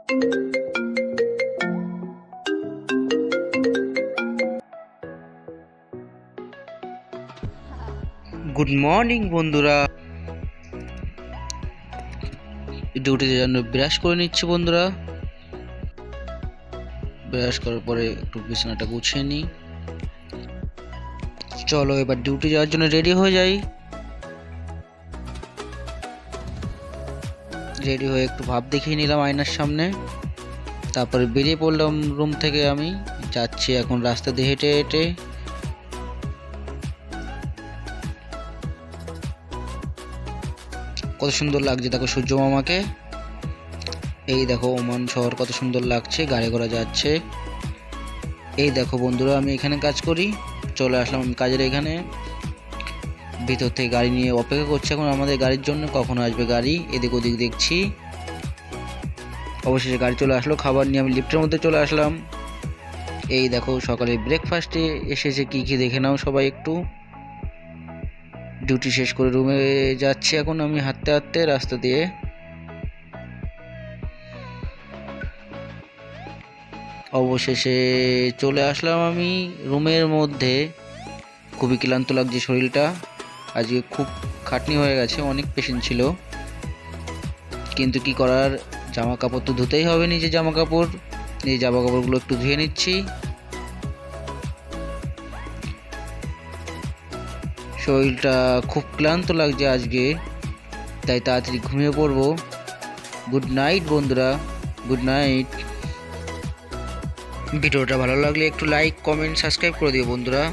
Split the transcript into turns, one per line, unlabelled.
Good morning বন্ধুরা। ডিউটিতে জন্য ব্রাশ করে নিচ্ছি বন্ধুরা। ব্রাশ করার পরে একটু বিছানাটা গুছিয়ে নিই। চলো এবার ডিউটি যাওয়ার জন্য রেডি হয়ে যাই। রেডি হয়ে একটু ভাব দেখিয়ে নিলাম আয়নার সামনে, তারপরে বেরিয়ে পড়লাম রুম থেকে। আমি যাচ্ছি এখন রাস্তা দিয়ে হেঁটে হেঁটে। কত সুন্দর লাগছে দেখো সূর্য মামাকে। এই দেখো ওমান শহর কত সুন্দর লাগছে, গাড়ি ঘোড়া যাচ্ছে। এই দেখো বন্ধুরা, আমি এখানে কাজ করি, চলে আসলাম আমি কাজের এখানে। ভিতর থেকে গাড়ি নিয়ে অপেক্ষা করছি এখন আমাদের গাড়ির জন্য, কখন আসবে গাড়ি, এদিক ওদিক দেখছি। অবশেষে গাড়ি চলে আসলো, খাবার নিয়ে আমি লিফটের মধ্যে চলে আসলাম। এই দেখো সকালে ব্রেকফাস্টে এসেছে কি কি দেখে নাও সবাই একটু। ডিউটি শেষ করে রুমে যাচ্ছি এখন আমি হাঁটতে হাঁটতে রাস্তা দিয়ে। অবশেষে চলে আসলাম আমি রুমের মধ্যে। খুবই ক্লান্ত লাগছে শরীরটা, আজকে খুব খাটনি হয়ে গেছে, অনেক পেশেন্ট ছিল। কিন্তু কি করার, জামা কাপড় তো ধুতেই হবে, নিজের জামা কাপড়গুলো একটু ধুয়ে নিচ্ছি। শরীরটা খুব ক্লান্ত লাগছে আজকে, তাই তাড়াতাড়ি ঘুমিয়ে পড়বো। গুড নাইট বন্ধুরা, গুড নাইট। ভিডিওটা ভালো লাগলে একটু লাইক, কমেন্ট, সাবস্ক্রাইব করে দিও বন্ধুরা।